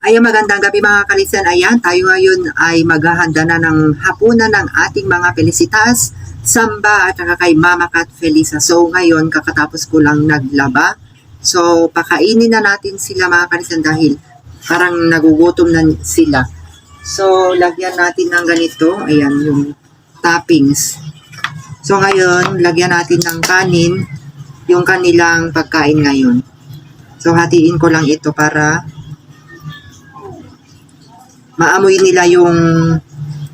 Ayan, magandang gabi mga kalisan. Ayan, tayo ngayon ay maghahanda na ng hapunan ng ating mga Felicitas, Samba at saka kay Mama Cat Felisa. So ngayon, kakatapos ko lang naglaba. So pakainin na natin sila mga kalisan dahil parang nagugutom na sila. So lagyan natin ng ganito. Ayan, yung toppings. So ngayon, lagyan natin ng kanin yung kanilang pagkain ngayon. So hatiin ko lang ito para maamoy nila yung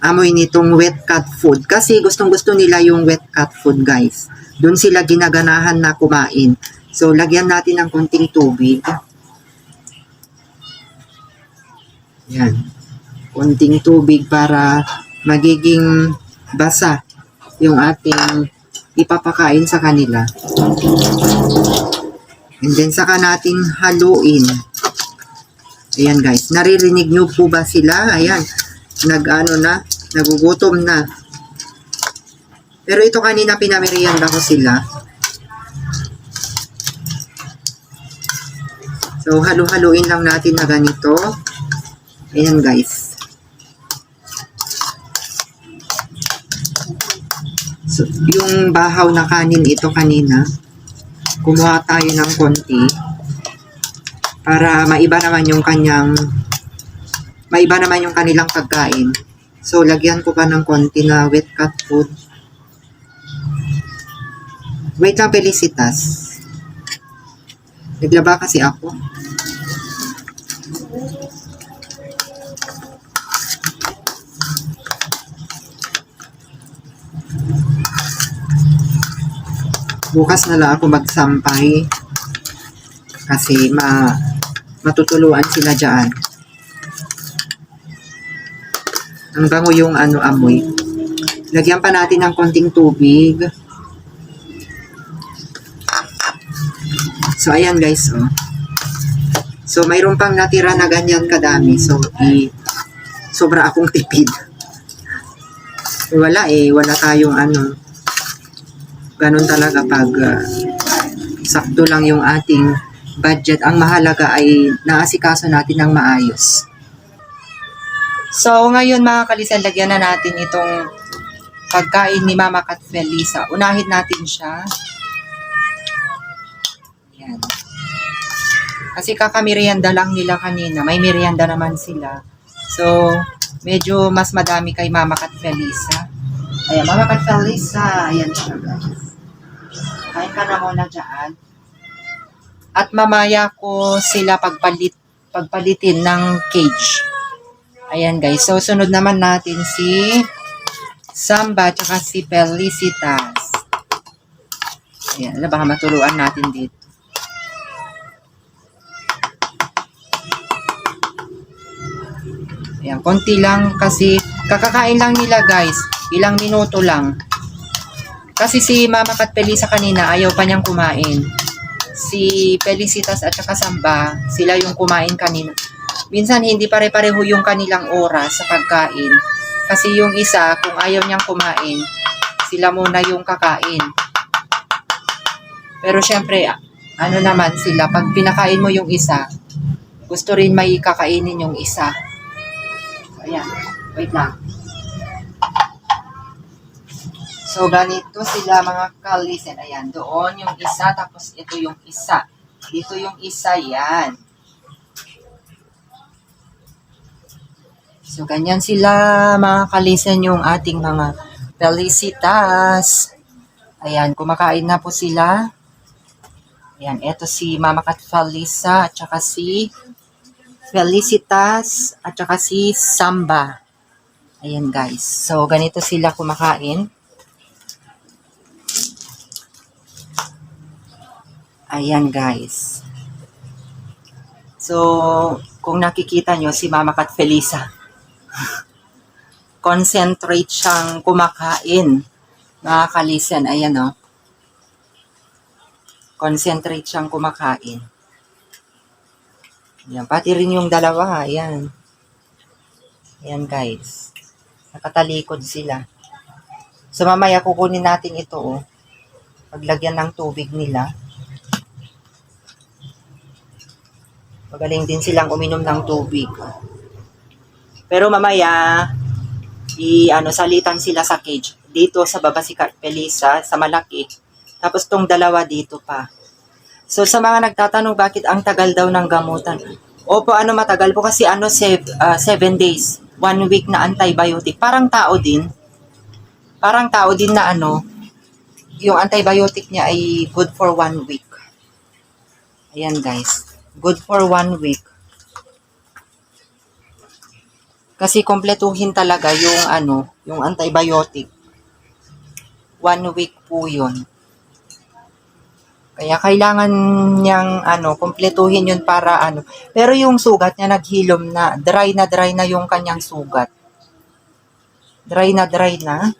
amoy nitong wet cat food. Kasi gustong-gusto nila yung wet cat food, guys. Doon sila ginaganahan na kumain. So, lagyan natin ng konting tubig. Yan. Konting tubig para magiging basa yung ating ipapakain sa kanila. And then, saka natin haluin. Ayan guys, naririnig nyo po ba sila? Ayan, nagugutom na. Pero ito kanina pinamerienda ko sila. So, halu-haluin lang natin na ganito. Ayan guys. So, yung bahaw na kanin ito kanina, kumuha tayo ng konti. Para maiba naman yung kanilang pagkain. So, lagyan ko pa ng konti na wet cat food. Wait lang, Felicitas. Naglaba kasi ako. Bukas na lang ako magsampay. Kasi matutuluan sila dyan. Ang bango yung amoy. Lagyan pa natin ng konting tubig. So, ayan guys, oh. So, mayroon pang natira na ganyan kadami. So, sobra akong tipid. Wala wala tayong ganun talaga pag sakto lang yung ating budget. Ang mahalaga ay naasikaso natin ng maayos. So, ngayon mga kalisan, lagyan na natin itong pagkain ni Mama Cat Felisa. Unahin natin siya. Ayan. Kasi kakamerienda lang nila kanina. May merienda naman sila. So, medyo mas madami kay Mama Cat Felisa. Ayan, Mama Cat Felisa. Ayan siya, guys. Kain ka na muna dyan. At mamaya ko sila pagpalitin ng cage. Ayan guys. So, sunod naman natin si Samba at si Felicitas. Ayan. Baka matuluan natin dito. Ayan. Konti lang kasi kakakain lang nila guys. Ilang minuto lang. Kasi si Mama Cat Felisa kanina ayaw pa niyang kumain. Si Felicitas at saka Samba, sila yung kumain kanina. Minsan hindi pare-pareho yung kanilang oras sa pagkain. Kasi yung isa, kung ayaw niyang kumain, sila muna yung kakain. Pero syempre, naman sila, pag pinakain mo yung isa, gusto rin may kakainin yung isa. So, ayan. Wait lang. So, ganito sila mga kalisen. Ayan, doon yung isa, tapos ito yung isa. Dito yung isa, yan. So, ganyan sila mga kalisen yung ating mga Felicitas. Ayan, kumakain na po sila. Ayan, ito si Mama Cat Felisa, at saka si Felicitas, at saka si Samba. Ayan guys. So, ganito sila kumakain. Ayan guys. So, kung nakikita nyo si Mama Cat Felisa, concentrate siyang kumakain. Mga kalisen, ayan o. Concentrate siyang kumakain. Ayan, pati rin yung dalawa, ayan. Ayan guys. Nakatalikod sila. So, mamaya kukunin natin ito o. Paglagyan ng tubig nila. Magaling din silang uminom ng tubig. Pero mamaya, salitan sila sa cage. Dito sa baba si Pelisa, sa malaki. Tapos tong dalawa dito pa. So sa mga nagtatanong bakit ang tagal daw ng gamutan. Opo, matagal po kasi 7 days. 1 week na antibiotic. Parang tao din. Parang tao din na yung antibiotic niya ay good for 1 week. Ayan guys. Good for 1 week. Kasi kompletuhin talaga yung antibiotic. 1 week po yun. Kaya kailangan niyang kompletuhin yun para Pero yung sugat niya naghilom na. Dry na yung kanyang sugat. Dry na.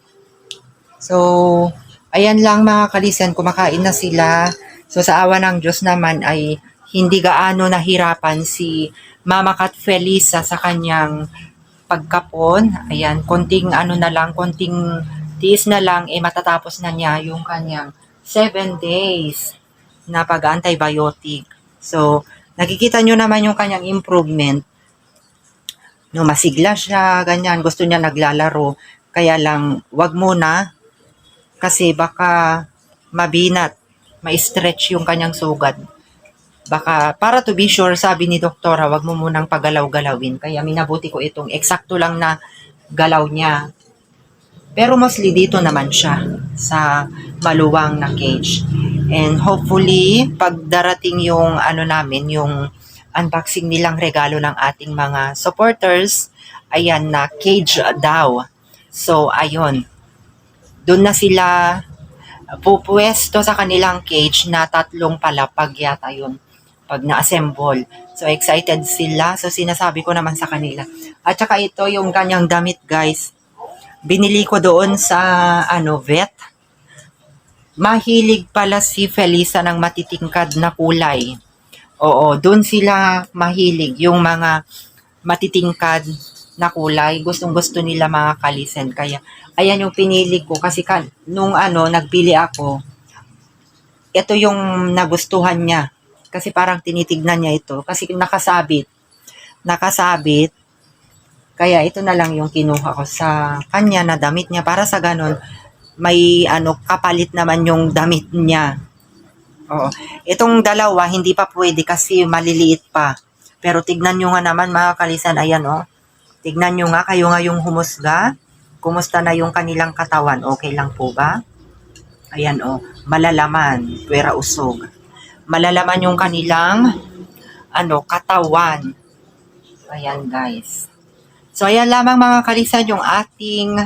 So, ayan lang mga kalisen, kumakain na sila. So, sa awa ng Diyos naman ay hindi gaano nahirapan si Mama Cat Felisa sa kanyang pagkapon. Ayan, konting konting tiis na lang, matatapos na niya yung kanyang 7 days na pag-antibiotic. So, nakikita nyo naman yung kanyang improvement. No, masigla siya, ganyan, gusto niya naglalaro. Kaya lang, wag muna, kasi baka mabinat, ma-stretch yung kanyang sugat. Baka, para to be sure, sabi ni doktora, wag mo munang pagalaw-galawin. Kaya minabuti ko itong eksakto lang na galaw niya. Pero mostly dito naman siya sa maluwang na cage. And hopefully, pag darating yung yung unboxing nilang regalo ng ating mga supporters, ayan na cage daw. So, ayun. Doon na sila pupuwesto sa kanilang cage na 3 palapag yata yun pag na-assemble. So, excited sila. So, sinasabi ko naman sa kanila. At saka ito yung kanyang damit, guys. Binili ko doon sa vet. Mahilig pala si Felisa ng matitingkad na kulay. Oo, doon sila mahilig. Yung mga matitingkad na kulay. Gustong-gusto nila mga kalisen. Kaya, ayan yung pinili ko. Kasi nung nagpili ako, ito yung nagustuhan niya. Kasi parang tinitignan niya ito. Kasi nakasabit. Kaya ito na lang yung kinuha ko sa kanya na damit niya. Para sa ganun, may kapalit naman yung damit niya. Oo. Itong dalawa, hindi pa pwede kasi maliliit pa. Pero tignan nyo nga naman mga kalisan. Ayan Tignan nyo nga, kayo nga yung humusga. Kumusta na yung kanilang katawan? Okay lang po ba? Ayan malalaman, puwera usog. Malalaman yung kanilang katawan. Ayan guys. So ayan lamang mga kalisan yung ating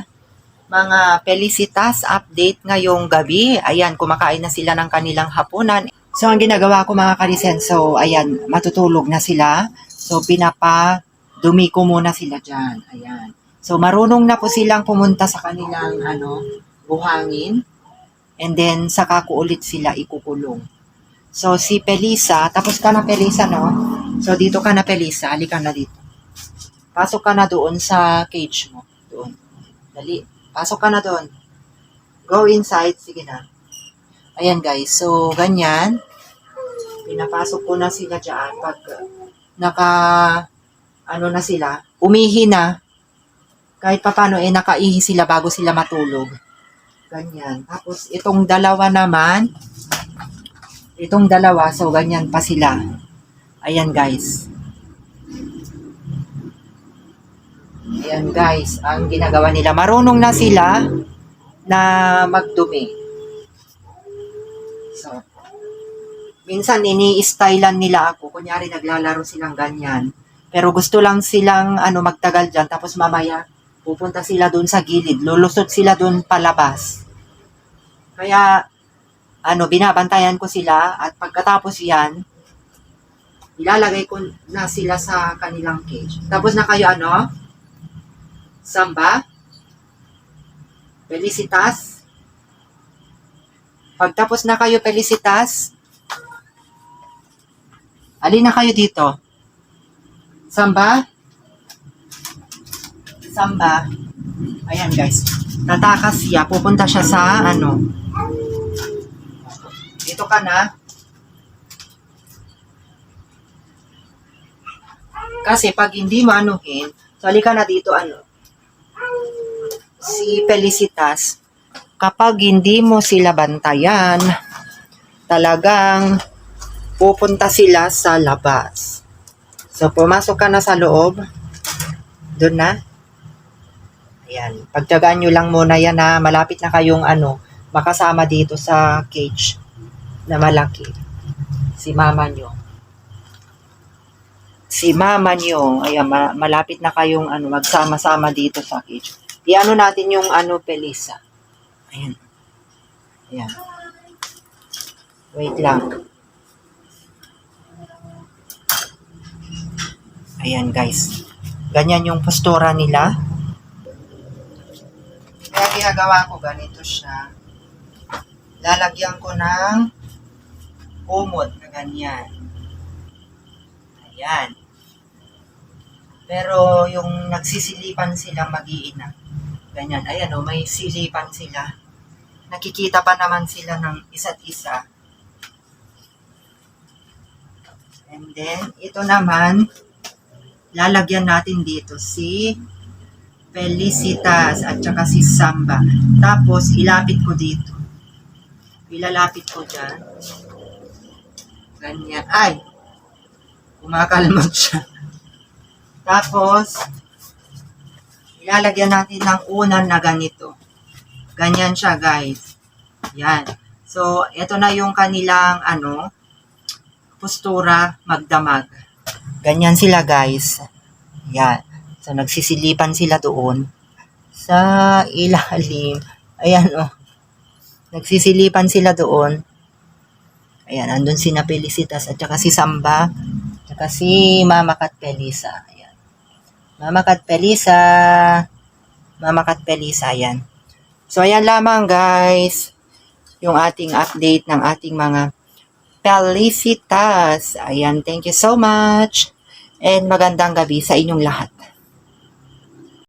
mga Felicitas update ngayong gabi. Ayan, kumakain na sila ng kanilang hapunan. So ang ginagawa ko mga kalisen, so ayan, matutulog na sila. So dumi ko muna sila dyan. Ayan. So, marunong na po silang pumunta sa kanilang, buhangin. And then, saka ko ulit sila ikukulong. So, si Pelisa, tapos ka na Pelisa, no? So, dito ka na Pelisa, halika na dito. Pasok ka na doon sa cage mo. Doon. Dali. Pasok ka na doon. Go inside. Sige na. Ayan, guys. So, ganyan. Pinapasok ko na sila dyan. Pag na sila, umihi na, kahit papano nakaihi sila bago sila matulog. Ganyan. Tapos itong dalawa naman, so ganyan pa sila. Ayan guys. Ayan guys, ang ginagawa nila. Marunong na sila na magdumi. So, minsan ini-stylean nila ako. Kunyari naglalaro silang ganyan. Pero gusto lang silang magtagal dyan. Tapos mamaya, pupunta sila dun sa gilid. Lulusot sila dun palabas. Kaya, binabantayan ko sila. At pagkatapos yan, ilalagay ko na sila sa kanilang cage. Tapos na kayo, Samba? Felicitas? Pagtapos na kayo, Felicitas, alin na kayo dito? Samba? Ayan guys. Tatakas siya. Pupunta siya sa Dito ka na. Kasi pag hindi mo anuhin, so halika na dito, si Felicitas, kapag hindi mo sila bantayan, talagang pupunta sila sa labas. So, pumasok ka na sa loob. Doon na. Ayan. Pagtyagaan nyo lang muna yan na malapit na kayong makasama dito sa cage na malaki. Si mama nyo. Ayan, malapit na kayong magsama-sama dito sa cage. Iano natin yung Pelisa. Ayan. Ayan. Wait lang. Ayan guys. Ganyan yung postura nila. Kaya ginagawa ko ganito siya. Lalagyan ko ng kumot na ganyan. Ayan. Pero yung nagsisilipan sila mag-iina. Ganyan. Ayan may silipan sila. Nakikita pa naman sila ng isa't isa. And then, ito naman, lalagyan natin dito si Felicitas at saka si Samba. Tapos, ilapit ko dito. Ilalapit ko dyan. Ganyan. Ay! Kumakalmot siya. Tapos, ilalagyan natin ng unan na ganito. Ganyan siya, guys. Yan. So, ito na yung kanilang, postura magdamag. Ganyan sila, guys. Yan. So, nagsisilipan sila doon sa ilalim. Ayan, nagsisilipan sila doon. Ayan, andun si Felicitas at saka si Samba at saka si Mama Kat Felisa. Ayan. Mama Kat Felisa, ayan. So, ayan lamang, guys, yung ating update ng ating mga Felicitas. Ayan, thank you so much. And magandang gabi sa inyong lahat.